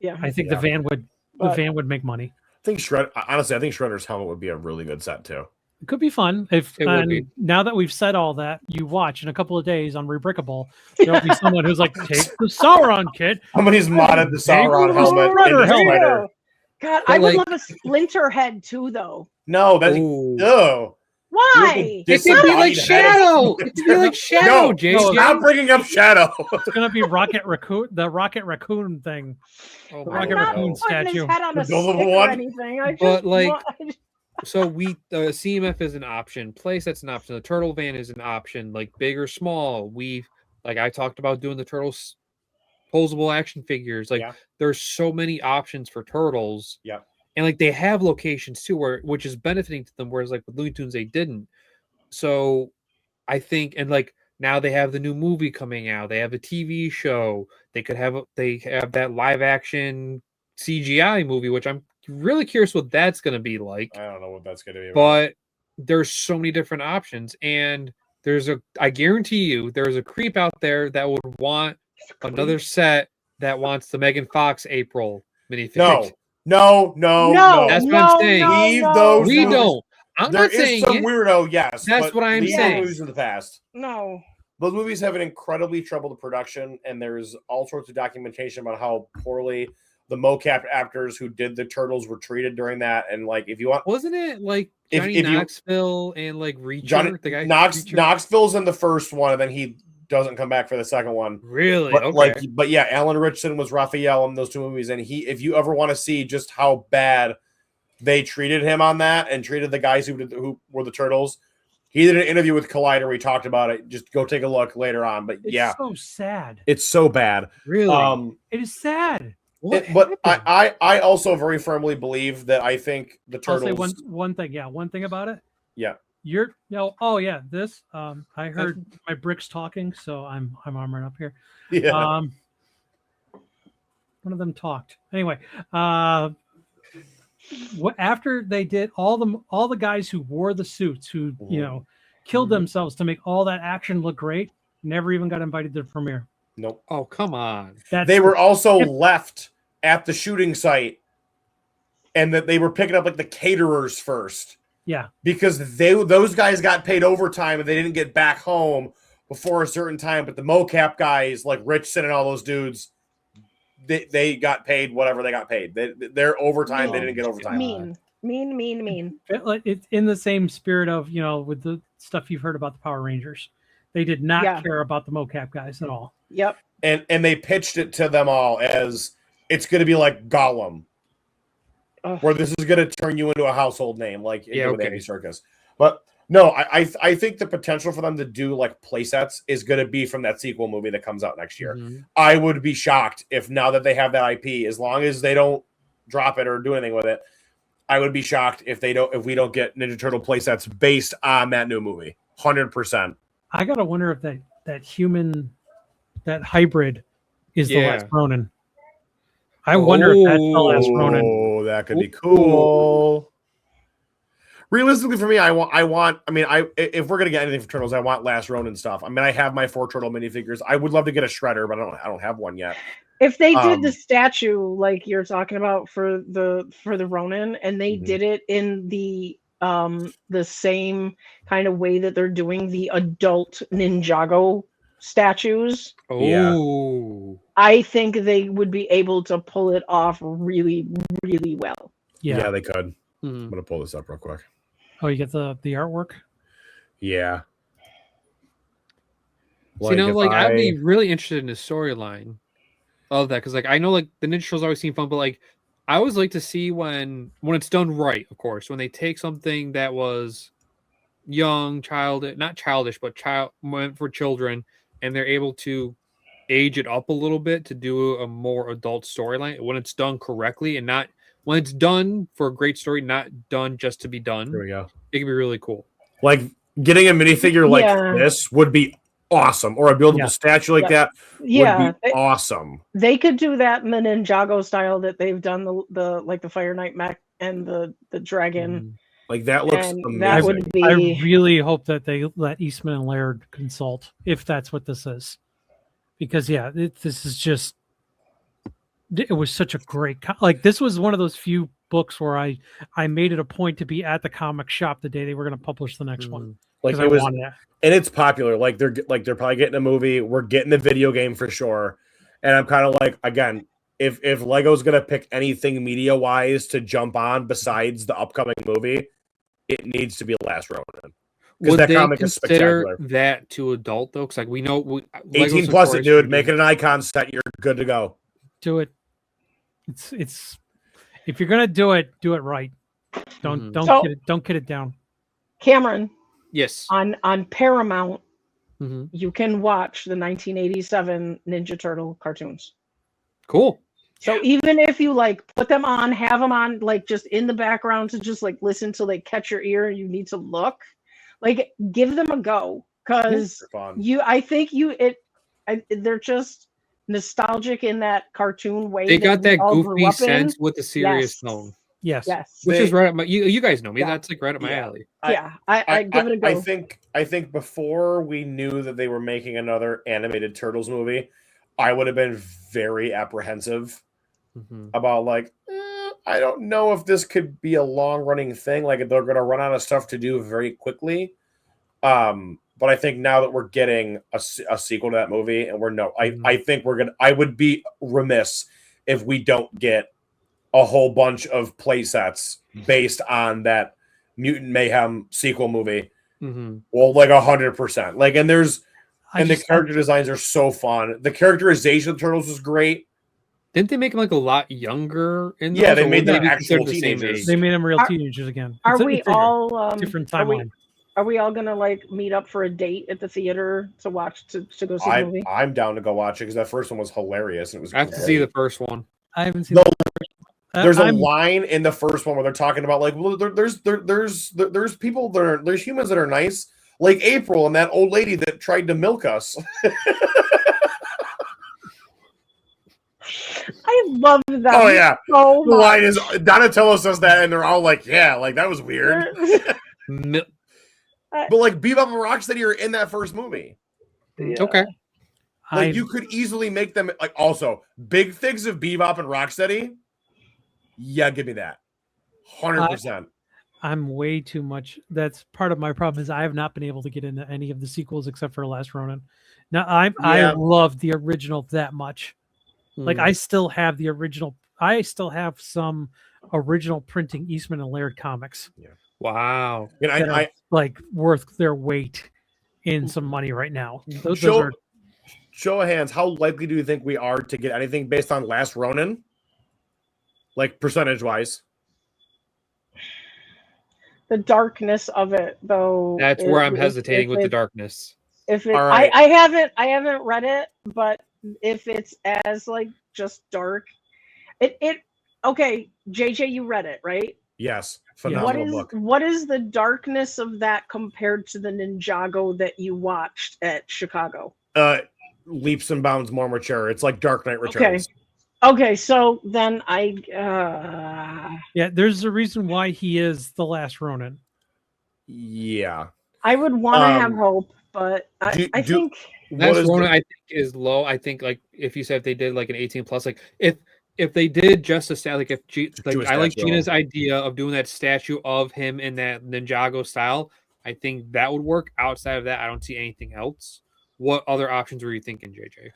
Yeah. I think Yeah. the van would But- make money. I think honestly, I think Shredder's helmet would be a really good set too. It could be fun if It would and be. now that we've said all that, you watch in a couple of days on Rebrickable, there'll be someone who's like, take the Sauron kit. Somebody's modded the Sauron the helmet. Shredder into helmet. Shredder. God, But I would like- love a Splinter head too, though. No, that's Ooh. no. Why? It could be like Shadow. It could be like Shadow, No, JJ. stop bringing up Shadow. It's gonna be Rocket Raccoon, the Rocket Raccoon thing. Oh The my I'm Rocket not God. Raccoon putting his statue. head on The a stick buildable or one? anything. I just But, like, want- So CMF is an option. Playset's an option. The turtle van is an option. Like big or small. I talked about doing the turtles posable action figures. Like Yeah. there's so many options for turtles. Yeah. And like they have locations too, which is benefiting to them. Whereas like with Looney Tunes they didn't. So I think, and like now they have the new movie coming out. They have a TV show. They have that live action CGI movie, which I'm really curious what that's going to be like. I don't know what that's going to be. But there's so many different options, and I guarantee you there's a creep out there that would want another set that wants the Megan Fox April minifig. No. That's what I'm saying. Leave those We movies. don't. I'm There not is saying some it. weirdo, yes. That's but what I'm leave the saying. movies in the past. no. Those movies have an incredibly troubled production, and there's all sorts of documentation about how poorly the mocap actors who did the turtles were treated during that. And like, if you want, Wasn't it like If- Johnny if you- Knoxville and like Reacher? Johnny the guy Reacher? Knoxville's in the first one, and then he doesn't come back for the second one. Really? But Okay. but yeah, Alan Richardson was Raphael in those two movies, and if you ever want to see just how bad they treated him on that and treated the guys who were the turtles, he did an interview with Collider where he talked about it. Just go take a look later on. But It's yeah, so sad. it's so bad. Really? It is sad. What But happened? I also very firmly believe that I think the I'll turtles. say one thing. Yeah, one thing about it. Yeah. Oh yeah, this. I heard my bricks talking, so I'm armoring up here. Yeah. One of them talked. Anyway, after they did all the guys who wore the suits, who killed themselves to make all that action look great, never even got invited to the premiere. Nope. Oh, come on. They were also left at the shooting site, and that they were picking up like the caterers first. Yeah. Because those guys got paid overtime and they didn't get back home before a certain time. But the mocap guys like Richson and all those dudes, they got paid whatever they got paid. Their overtime, they didn't get overtime. Mean. It's in the same spirit of, with the stuff you've heard about the Power Rangers. They did not care about the mocap guys at all. Yep. And they pitched it to them all as it's going to be like Gollum, where this is going to turn you into a household name, like with Andy Serkis. But no, I think the potential for them to do like playsets is going to be from that sequel movie that comes out next year. Mm-hmm. I would be shocked if now that they have that IP, as long as they don't drop it or do anything with it, I would be shocked if we don't get Ninja Turtle playsets based on that new movie. 100%. I gotta wonder if that human, that hybrid, is the last Ronin. I wonder if that's the last Ronin. Oh, that could be cool. Realistically, for me, if we're gonna get anything for Turtles, I want Last Ronin stuff. I mean, I have my 4 Turtle minifigures. I would love to get a Shredder, but I don't have one yet. If they did the statue like you're talking about for the Ronin, and they did it in the same kind of way that they're doing the adult Ninjago statues, I think they would be able to pull it off really, really well. Yeah, they could. I'm gonna pull this up real quick. Oh, you get the artwork? Yeah. I'd be really interested in the storyline of that, because I know the Ninja Turtles always seem fun, but I always like to see when it's done right, of course, when they take something that was young, not childish, but meant for children, and they're able to age it up a little bit to do a more adult storyline when it's done correctly, and not when it's done for a great story, not done just to be done. There we go. It can be really cool. Like getting a minifigure like this would be awesome, or a buildable statue like that would be awesome. They could do that in the Ninjago style that they've done the Fire Knight mech and the dragon. Like that looks amazing. That would be... I really hope that they let Eastman and Laird consult if that's what this is, because this is just. It was such a great this was one of those few books where I made it a point to be at the comic shop the day they were going to publish the next one. Like it was, and it's popular. Like they're probably getting a movie. We're getting the video game for sure. And I'm kind of like, again, if Lego's gonna pick anything media wise to jump on besides the upcoming movie, it needs to be Last Ronin. Would that comic is spectacular. That to adult though, because we know 18 plus it, dude. Make it an icon set. You're good to go. Do it. It's if you're gonna do it right. Don't get it down. Cameron. Yes. On Paramount, you can watch the 1987 Ninja Turtle cartoons. Cool. So even if you put them on, have them on just in the background to just listen till they catch your ear and you need to look, give them a go, because they're just nostalgic in that cartoon way. They got that goofy sense with the serious tone. Yes. Which is right up my. You guys know me. That's right up my alley. I give it a go. I think before we knew that they were making another animated Turtles movie, I would have been very apprehensive about I don't know if this could be a long running thing. They're going to run out of stuff to do very quickly. But I think now that we're getting a sequel to that movie, and I think we're gonna. I would be remiss if we don't get a whole bunch of play sets based on that Mutant Mayhem sequel movie. Well, 100%. And the character designs are so fun. The characterization of the Turtles is great. Didn't they make them a lot younger? They made them actual teenagers. They made them real teenagers again. Are we all different timeline? Are we all gonna meet up for a date at the theater to watch to go see the movie? I'm down to go watch it because that first one was hilarious. And it was. I have to see the first one. I haven't seen. There's a line in the first one where they're talking about there's people there's humans that are nice, like April and that old lady that tried to milk us. I love that. Oh yeah, so the line is Donatello says that, and they're all like, "Yeah, that was weird." But Bebop and Rocksteady are in that first movie. Yeah. Okay. You could easily make them also big things of Bebop and Rocksteady. Yeah, give me that. 100%. I'm way too much. That's part of my problem is I have not been able to get into any of the sequels except for Last Ronin. Now I love the original that much. Like I still have the original. I still have some original printing Eastman and Laird comics. Yeah. Wow. And that are like worth their weight in some money right now. Those are show of hands. How likely do you think we are to get anything based on Last Ronin? Like percentage wise? The darkness of it, though. That's where I'm hesitating with the darkness. If it, right. I haven't read it, but if it's as like just dark, okay. JJ, you read it, right? Yes, phenomenal book. What is the darkness of that compared to the Ninjago that you watched at Chicago? Leaps and bounds more mature. It's like Dark Knight Returns. Okay, so then yeah, there's a reason why he is the last Ronin. Yeah, I would want to have hope, but I think last Ronin I think is low. I think like if you said if they did like an 18 plus, like if they did just a statue, like I like Gina's idea of doing that statue of him in that Ninjago style. I think that would work. Outside of that, I don't see anything else. What other options were you thinking, JJ?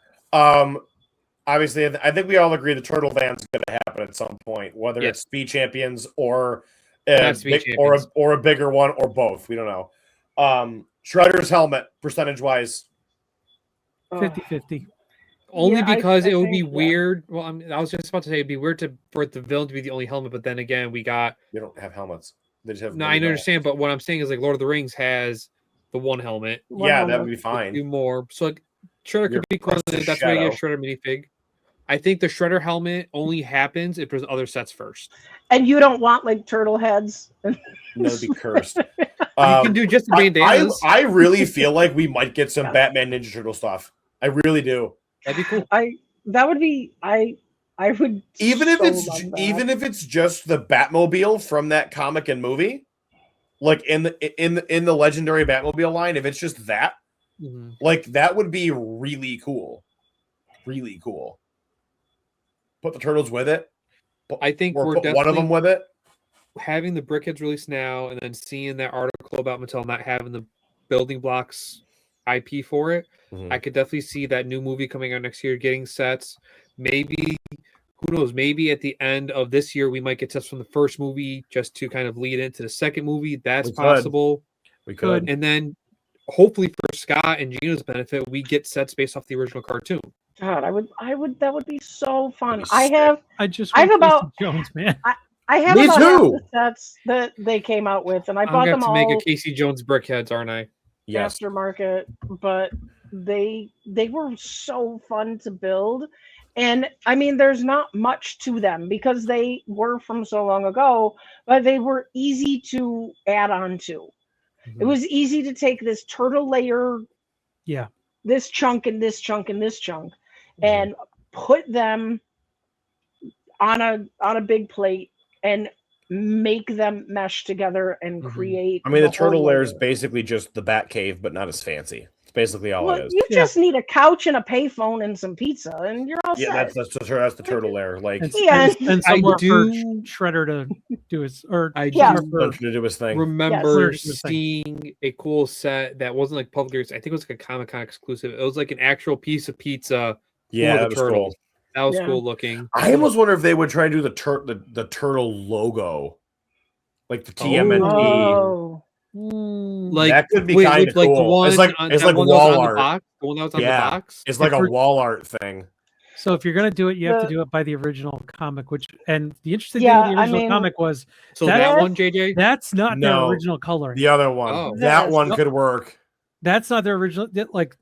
Obviously, I think we all agree the Turtle Van's going to happen at some point, whether it's Speed Champions or a bigger one or both. We don't know. Shredder's helmet, percentage-wise? 50-50. Only because it would be weird. Well, I was just about to say it'd be weird for the villain to be the only helmet, but then again, they don't have helmets. They just have. No, I understand, but what I'm saying is like Lord of the Rings has the one helmet. That would be fine. Do more. So like Shredder could be cool. That's why you get Shredder minifig. I think the Shredder helmet only happens if there's other sets first. And you don't want like turtle heads. That'd be cursed. You can do just the bandanas. I really feel like we might get some Batman Ninja Turtle stuff. I really do. That'd be cool. I would even if it's just the Batmobile from that comic and movie, like in the legendary Batmobile line. If it's just that, like that would be really cool. Really cool. Put the turtles with it. I think we're put one of them with it. Having the Brickheadz release now and then seeing that article about Mattel not having the building blocks IP for it, I could definitely see that new movie coming out next year getting sets. Maybe, who knows, maybe at the end of this year we might get sets from the first movie just to kind of lead into the second movie. That's possible. We could. And then hopefully for Scott and Gina's benefit, we get sets based off the original cartoon. God, that would be so fun. I have about Jones, man. I have about half the sets that they came out with, and I bought them all. I'm going to make a Casey Jones Brickheadz, aren't I? Yes. Aftermarket, but they were so fun to build, and I mean, there's not much to them because they were from so long ago, but they were easy to add on to. It was easy to take this turtle layer, this chunk and this chunk and this chunk, and put them on a big plate and make them mesh together and create. I mean, the turtle layer is basically just the Bat Cave, but not as fancy. It's basically all it is. You just need a couch and a payphone and some pizza, and you're all set. That's the turtle layer. Like, and somewhere for Shredder to do his to do his thing. Remember seeing a cool set that wasn't like public. I think it was like a Comic-Con exclusive. It was like an actual piece of pizza. Yeah, that was cool. That was cool looking. I almost wonder if they would try and do the turtle logo, like the TMNT. Like that could be kind of cool. It's like wall art. The one that was on the box. It's like a wall art thing. So if you're gonna do it, you have to do it by the original comic. And the interesting thing with the original comic was that one, JJ. That's not their original coloring. The other one, that one could work. That's not their original. Like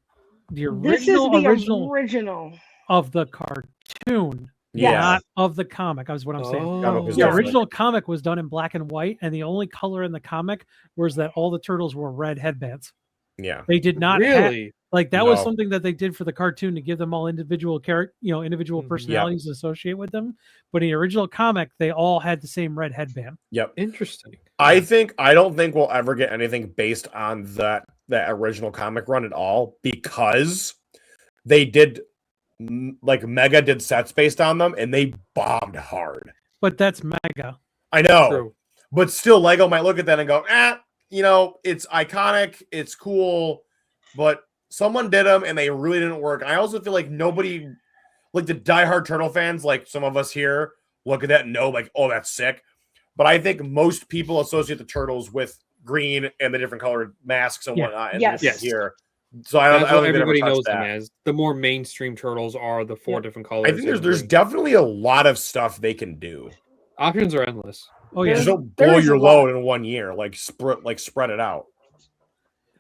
the original. This is the original of the cartoon, not of the comic. That's what I'm saying. The original comic was done in black and white, and the only color in the comic was that all the turtles wore red headbands. Yeah, they did not really that was something that they did for the cartoon to give them all individual individual personalities associated with them. But in the original comic, they all had the same red headband. Yep, interesting. I don't think we'll ever get anything based on that original comic run at all, because they did. Like Mega did sets based on them, and they bombed hard. But that's Mega. I know, true. But still, Lego might look at that and go, it's iconic, it's cool, but someone did them and they really didn't work. I also feel like nobody, like the diehard turtle fans, like some of us here, look at that and know, like, oh, that's sick. But I think most people associate the turtles with green and the different colored masks and whatnot. And Yes. here. So I don't That's think what everybody knows that. them as. The more mainstream turtles are the 4 different colors. I think there's definitely a lot of stuff they can do. Options are endless. Oh yeah, Just don't blow your load in 1 year. Like spread it out.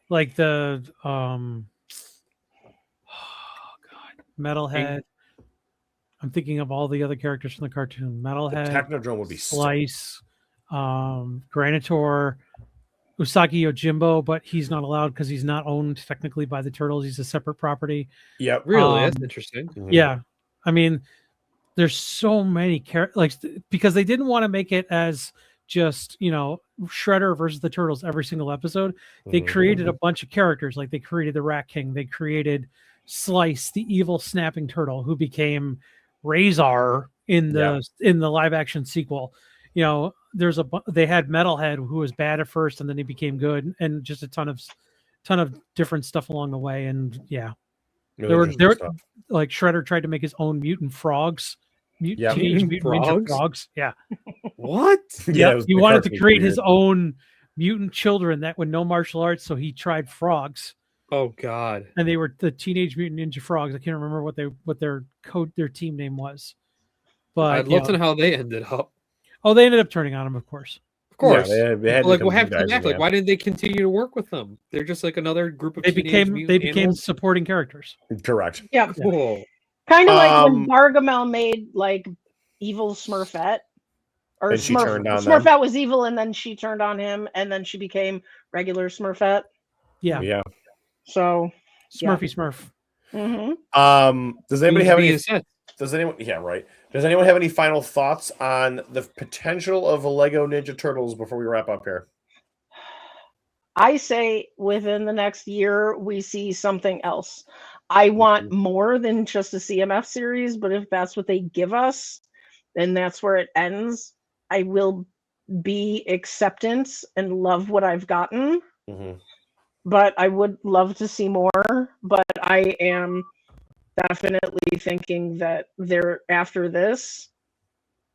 Like the Metalhead. I'm thinking of all the other characters from the cartoon. Metalhead, Technodrome would be Slice, Granitor, Usagi Yojimbo, but he's not allowed because he's not owned technically by the Turtles. He's a separate property. Yep. Really? That's interesting. Yeah. I mean, there's so many characters, because they didn't want to make it as just, Shredder versus the Turtles every single episode. They created a bunch of characters. Like they created the Rat King. They created Slice, the evil snapping turtle, who became Razor in the live action sequel. They had Metalhead, who was bad at first, and then he became good, and just a ton of different stuff along the way. And there were like Shredder tried to make his own mutant frogs, Teenage Mutant Ninja Frogs. Yeah. What? Yeah, he wanted to create his own mutant children that would know martial arts, so he tried frogs. Oh God! And they were the Teenage Mutant Ninja Frogs. I can't remember what their team name was. But I'd love to know how they ended up. Oh, they ended up turning on him, of course. Of course. Yeah, they had what happened to that? Like, why didn't they continue to work with them? They're just like another group of. They became supporting characters. Correct. Yeah. Cool. Kind of like when Gargamel made like evil Smurfette. Or Smurfette was evil, and then she turned on him, and then she became regular Smurfette. Yeah. Yeah. So Smurfy Smurf. Mm-hmm. Does anybody have any? Does anyone? Yeah, right. Does anyone have any final thoughts on the potential of Lego Ninja Turtles before we wrap up here? I say within the next year we see something else. I want more than just a CMF series, but if that's what they give us, then that's where it ends. I will be acceptance and love what I've gotten. But I would love to see more. But I am definitely thinking that they're after this,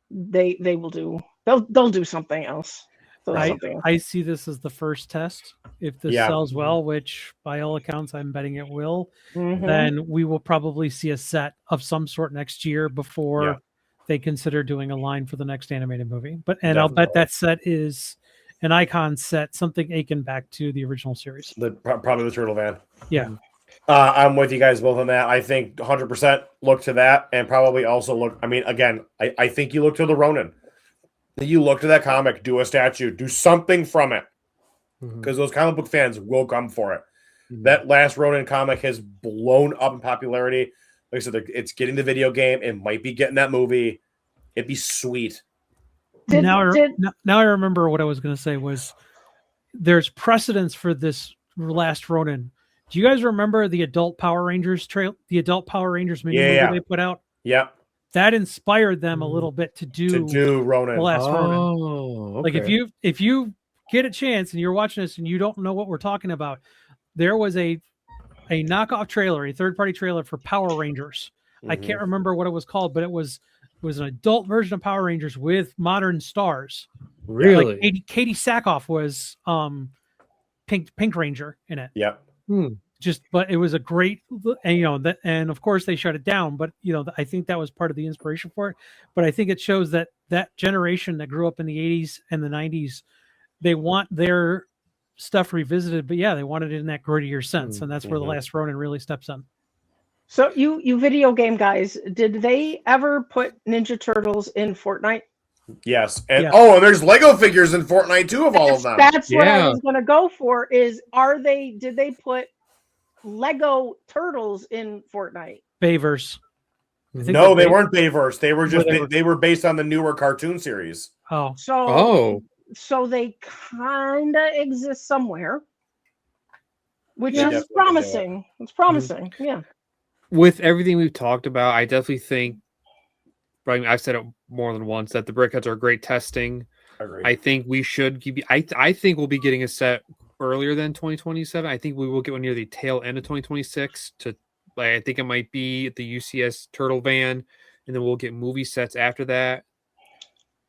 they'll do something else. I see this as the first test. If this sells well, which by all accounts I'm betting it will, then we will probably see a set of some sort next year before they consider doing a line for the next animated movie. I'll bet that set is an icon set, something akin back to the original series. Probably the Turtle Van. Yeah. I'm with you guys both on that. I think 100% look to that, and probably also look. I mean, again, I think you look to the Ronin. You look to that comic, do a statue, do something from it, because those comic book fans will come for it. That last Ronin comic has blown up in popularity. Like I said, it's getting the video game. It might be getting that movie. It'd be sweet. Now I remember what I was going to say was there's precedence for this last Ronin. Do you guys remember the adult Power Rangers the adult Power Rangers mini movie they put out? Yeah. That inspired them a little bit to do Ronin. The last Ronin. Okay. Like if you get a chance and you're watching this and you don't know what we're talking about, there was a knockoff trailer, a third-party trailer for Power Rangers. I can't remember what it was called, but it was an adult version of Power Rangers with modern stars. Really? Like Katie Sackhoff was Pink Ranger in it. Yeah. But it was a great, and and of course they shut it down. But I think that was part of the inspiration for it. But I think it shows that generation that grew up in the 80s and the 90s, they want their stuff revisited. But they wanted it in that grittier sense, and that's where the last Ronin really steps in. So you video game guys, did they ever put Ninja Turtles in Fortnite? Yes. And and there's Lego figures in Fortnite too of all of them. That's what I was gonna go for is did they put Lego Turtles in Fortnite? Bayverse. No, they weren't Bayverse. They were just they were based on the newer cartoon series. Oh. So they kinda exist somewhere. Which is promising. It's promising, yeah. With everything we've talked about, I definitely think, I've said it more than once, that the Brickheadz are great testing. I think we should I think we'll be getting a set earlier than 2027. I think we will get one near the tail end of 2026 to Like I think it might be at the UCS Turtle Van, and then we'll get movie sets after that.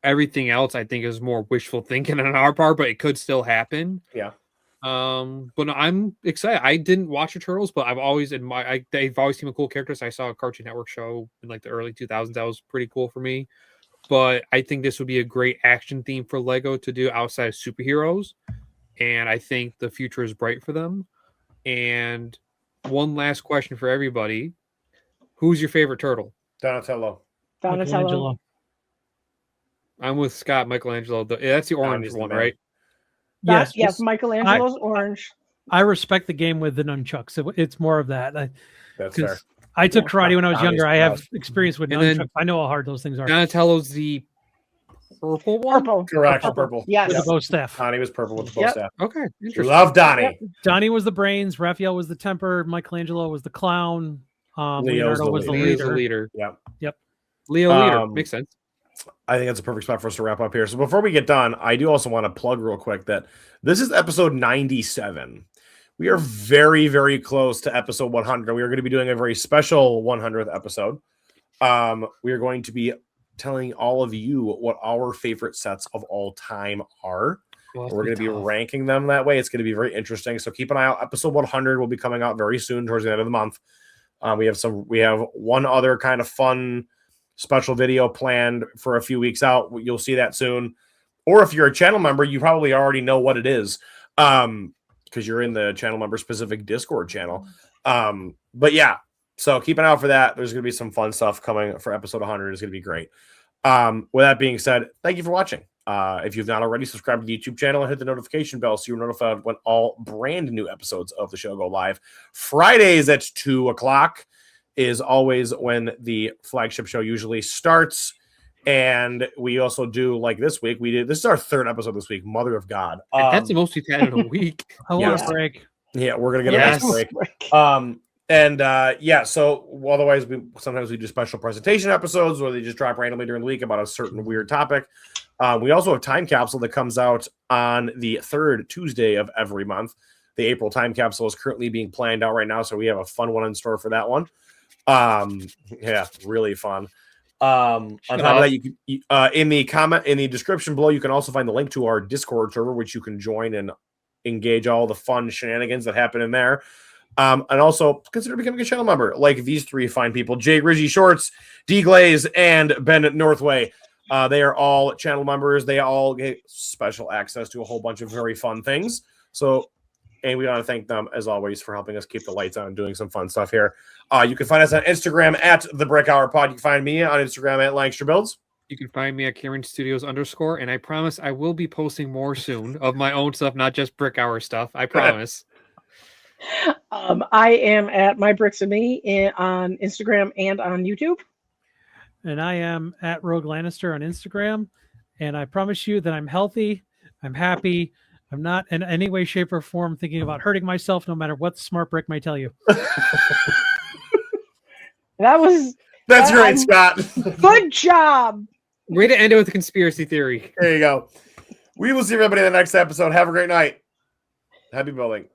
Everything else, I think, is more wishful thinking on our part, but it could still happen. Yeah. But no, I'm excited. I didn't watch the Turtles, but I've always admired. They've always seemed cool characters. I saw a Cartoon Network show in like the early 2000s. That was pretty cool for me. But I think this would be a great action theme for Lego to do outside of superheroes, and I think the future is bright for them. And one last question for everybody: who's your favorite turtle? Donatello. Donatello. I'm with Scott. Michelangelo. That's the orange one, right? Yes. Yes. Michelangelo's orange. I respect the game with the nunchucks. It's more of that. That's fair. I took karate when I was younger. I have Donnie's experience with And nunchucks. then I know how hard those things are. Donatello's the purple one. Purple. Correct. Purple. Purple. Yes. With the bow staff. Donnie was purple with the bow Yep. staff. Okay, You interesting. love Donnie. Donnie was the brains. Raphael was the temper. Michelangelo was the clown. Leo's Leonardo the was the leader. Leo's the leader. leader. Yeah. Leo leader makes sense. I think that's a perfect spot for us to wrap up here. So before we get done, I do also want to plug real quick that this is episode 97. We are very, very close to episode 100. We are going to be doing a very special 100th episode. We are going to be telling all of you what our favorite sets of all time are. Well, We're going to be ranking them that way. It's going to be very interesting. So keep an eye out. Episode 100 will be coming out very soon, towards the end of the month. We have one other kind of fun special video planned for a few weeks out. You'll see that soon. Or if you're a channel member, you probably already know what it is, because you're in the channel member specific Discord channel. But yeah, so keep an eye out for that. There's going to be some fun stuff coming for episode 100. It's going to be great. With that being said, thank you for watching. If you've not already, subscribe to the YouTube channel and hit the notification bell so you're notified when all brand new episodes of the show go live. Fridays at 2:00 is always when the flagship show usually starts. And we also do, like this week, this is our third episode this week, Mother of God. That's the most we've had in a week. I want Yes. a break. Yeah, we're going to get a nice break. So otherwise sometimes we do special presentation episodes where they just drop randomly during the week about a certain weird topic. We also have Time Capsule that comes out on the third Tuesday of every month. The April Time Capsule is currently being planned out right now, so we have a fun one in store for that one. Yeah, really fun. On top of that, you can in the description below, you can also find the link to our Discord server, which you can join and engage all the fun shenanigans that happen in there. And also consider becoming a channel member, like these three fine people: Jay Rizzy Shorts, D Glaze, and Ben Northway. They are all channel members. They all get special access to a whole bunch of very fun things. And we want to thank them, as always, for helping us keep the lights on and doing some fun stuff here. You can find us on Instagram at The Brick Hour Pod. You can find me on Instagram at Langstra Builds. You can find me at Cameron Studios _, and I promise I will be posting more soon of my own stuff, not just Brick Hour stuff. I promise. I am at My Bricks and Me on Instagram and on YouTube. And I am at Rogue Lannister on Instagram. And I promise you that I'm healthy. I'm happy. I'm not in any way, shape, or form thinking about hurting myself, no matter what Smart Brick may tell you. That's great, Scott. Good job. Way to end it with a conspiracy theory. There you go. We will see everybody in the next episode. Have a great night. Happy building.